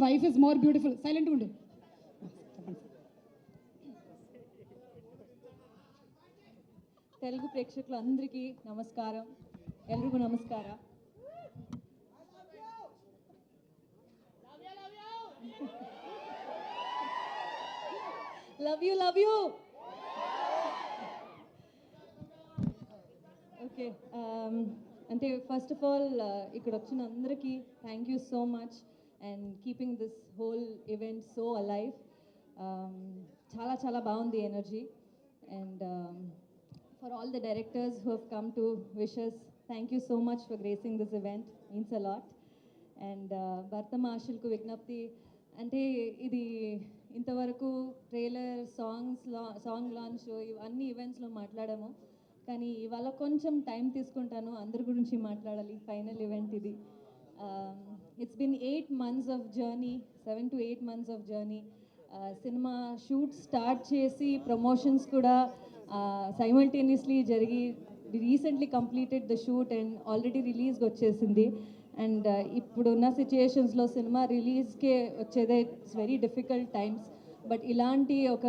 Wife is more beautiful. Silent ఉండు. తెలుగు ప్రేక్షకులందరికీ నమస్కారం. ఎల్రిಗೂ నమస్ಕಾರ. Love you. ఓకే, అంటే ఫస్ట్ ఆఫ్ ఆల్ ఇక్కడ వచ్చిన అందరికీ thank you so much and keeping this whole event so alive. చాలా చాలా బాగుంది energy. And for all the directors who have come to wish us, thank you so much for gracing this event, means a lot. And Bharathamma ఆశలకు విజ్ఞప్తి అంటే ఇది ఇంతవరకు trailer song launch ఇవన్నీ ఈవెంట్స్లో మాట్లాడాము, కానీ ఇవాళ కొంచెం టైం తీసుకుంటాను, అందరి గురించి మాట్లాడాలి. ఫైనల్ ఈవెంట్ ఇది. It's been 8 months of journey, 7 to 8 months of journey. Cinema shoot start చేసి ప్రమోషన్స్ కూడా సైమల్టేనియస్లీ జరిగి recently completed the shoot and already రిలీజ్కి వచ్చేసింది. అండ్ ఇప్పుడున్న సిచ్యుయేషన్స్లో సినిమా రిలీజ్కే వచ్చేదే it's very difficult times. But ఇలాంటి ఒక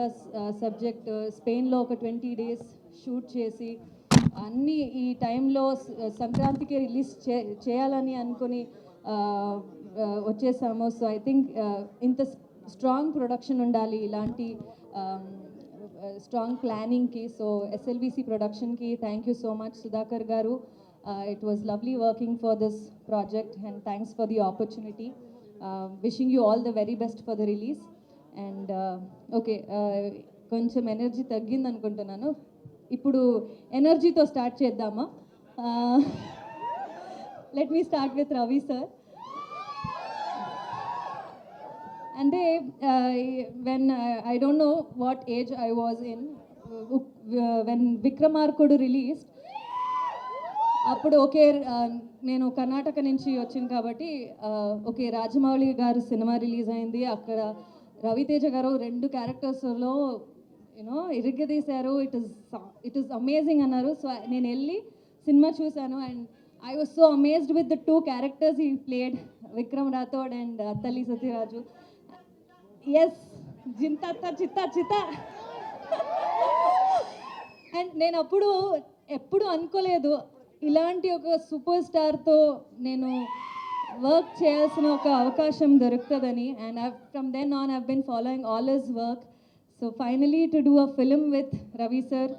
సబ్జెక్ట్ స్పెయిన్లో ఒక 20 days షూట్ చేసి అన్నీ ఈ టైంలో సంక్రాంతికి రిలీజ్ చేయాలని అనుకుని వచ్చేసాము. సో ఐ థింక్ ఇంత స్ట్రాంగ్ ప్రొడక్షన్ ఉండాలి ఇలాంటి స్ట్రాంగ్ ప్లానింగ్కి. సో ఎస్ఎల్బిసి ప్రొడక్షన్కి thank you so much Sudhakar garu. It was lovely working for this project and thanks for the opportunity. Wishing you all the very best for the release. And okay, కొంచెం energy తగ్గింది అనుకుంటున్నాను, ఇప్పుడు ఎనర్జీతో start చేద్దామా? Let me start with Ravi sir. అంటే when I don't know what age I was in when Vikramarkudu release. అప్పుడు okay, నేను కర్ణాటక నుంచి వచ్చింది కాబట్టి ఓకే రాజమౌళి గారు సినిమా రిలీజ్ అయింది, అక్కడ రవితేజ గారు 2 క్యారెక్టర్స్లో ఇరగదీశారు, ఇట్ ఈస్ అమేజింగ్ అన్నారు. సో నేను వెళ్ళి సినిమా చూశాను and I was so amazed with the 2 characters he played, Vikram Rathod and తల్లి సత్యరాజు. ఎస్, జింత చిత్త. అండ్ నేను ఎప్పుడు అనుకోలేదు ఇలాంటి ఒక సూపర్ స్టార్తో నేను వర్క్ చేయాల్సిన ఒక అవకాశం దొరుకుతుందని. And from then on I've been following all his work. So finally to do a film with Ravi sir,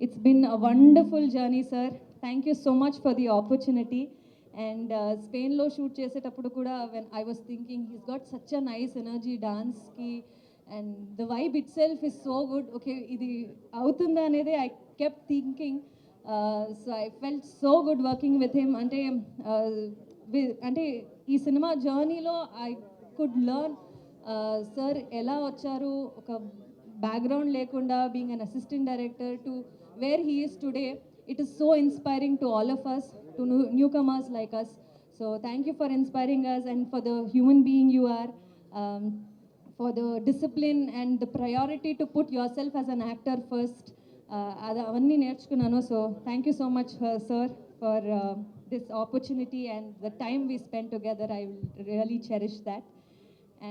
it's been a wonderful journey sir. Thank you so much for the opportunity. And స్పెయిన్లో shoot చేసేటప్పుడు కూడా when I was thinking he's got such a nice energy డాన్స్కి and the vibe itself is so good. Okay, ఇది అవుతుందా అనేది I kept thinking. So I felt so good working with him. అంటే ఈ cinema జర్నీలో I could learn sir ఎలా వచ్చారు, ఒక బ్యాక్గ్రౌండ్ లేకుండా being an assistant director to where he is today. It is so inspiring to all of us, to newcomers like us. So thank you for inspiring us and for the human being you are, for the discipline and the priority to put yourself as an actor first. Avanni nerchukunnanu. So thank you so much sir for this opportunity and the time we spent together. I will really cherish that.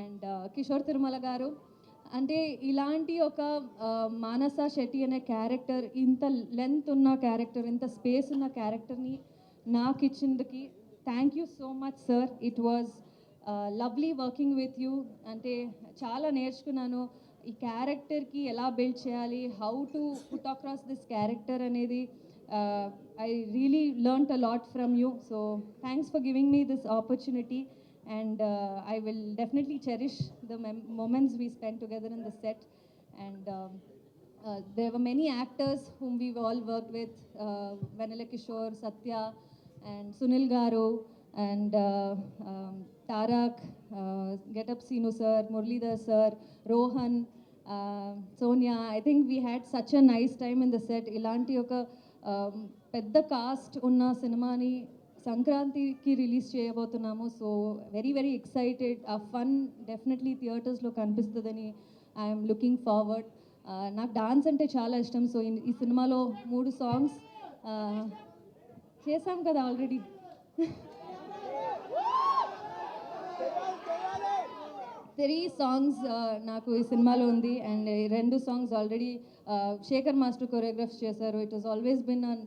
And Kishore Tirumala garu, అంటే ఇలాంటి ఒక మానస శెట్టి అనే character, ఇంత length ఉన్న character, ఇంత space ఉన్న క్యారెక్టర్ని నాకు ఇచ్చిందుకి thank you so much sir. It was lovely working with you. అంటే చాలా నేర్చుకున్నాను ఈ క్యారెక్టర్కి ఎలా బిల్డ్ చేయాలి, how to put across this character అనేది. I really learned a lot from you. So thanks for giving me this opportunity. And I will definitely cherish the moments we spent together in the set. And there were many actors whom we've all worked with, Venala Kishore, Satya and Sunil Garu and Tarak, Get Up Sinu sir, Murlidhar sir, Rohan, Sonia. I think we had such a nice time in the set. Ilanti oka pedda cast unna cinemani సంక్రాంతికి release చేయబోతున్నాము. So very very excited. ఆ fun definitely థియేటర్స్లో కనిపిస్తుందని I'm looking forward. నాకు dance అంటే చాలా ఇష్టం. So ఈ సినిమాలో 3 songs చేశాం కదా ఆల్రెడీ. త్రీ సాంగ్స్ నాకు ఈ సినిమాలో ఉంది అండ్ రెండు songs already Shekhar master choreograph చేశారు. It was always been an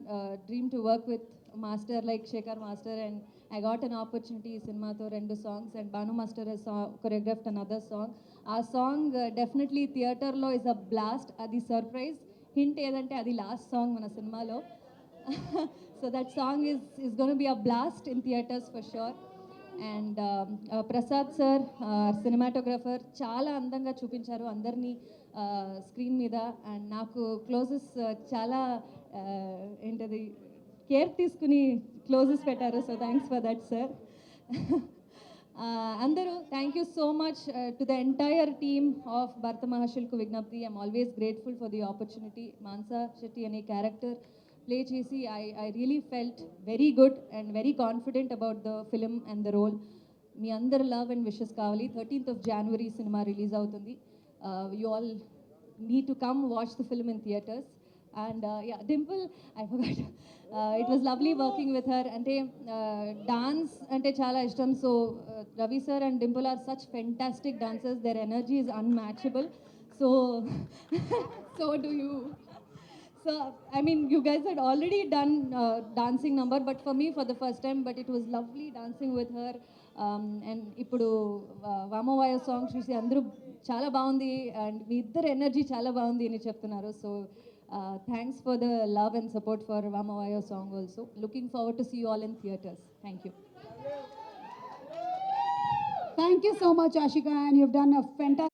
dream to work with master like Shekhar master and I got an opportunity ఈ సినిమాతో రెండు songs and Bhanu master choreographed another song. ఆ సాంగ్ డెఫినెట్లీ థియేటర్లో ఇస్ అ బ్లాస్ట్. అది surprise hint ఏదంటే అది last song మన సినిమాలో. So that song is going to be a blast in theaters for sure. And Prasad sir cinematographer చాలా అందంగా చూపించారు అందరినీ స్క్రీన్ మీద. అండ్ నాకు క్లోజెస్ చాలా ఏంటది కేర్ తీసుకుని క్లోజెస్ పెట్టారు. So thanks for that sir. అందరూ thank you so much to the entire team of Bhartha Mahasayulaku Wignyapthi. I'm always grateful for the opportunity. Mansa Shetty అనే క్యారెక్టర్ ప్లే చేసి I really felt very good and very confident about the film and the role. మీ అందరు love and wishes కావాలి. 13th of January సినిమా release అవుతుంది. You all need to come watch the film in theaters. And yeah, Dimple, I forgot. It was lovely working with her. Ante dance ante chala ishtam. So Ravi sir and Dimple are such fantastic dancers. Their energy is unmatchable. So so do you. So I mean, you guys had already done dancing number, but for me for the first time. But it was lovely dancing with her. And ఇప్పుడు వామోవాయ song చూసి అందరూ చాలా బాగుంది and మీ ఇద్దరు energy చాలా బాగుంది అని చెప్తున్నారు. So thanks for the love and support for వామోవాయ song also. Looking forward to see you all in theatres. Thank you. Thank you so much, Ashika, and you've done a fantastic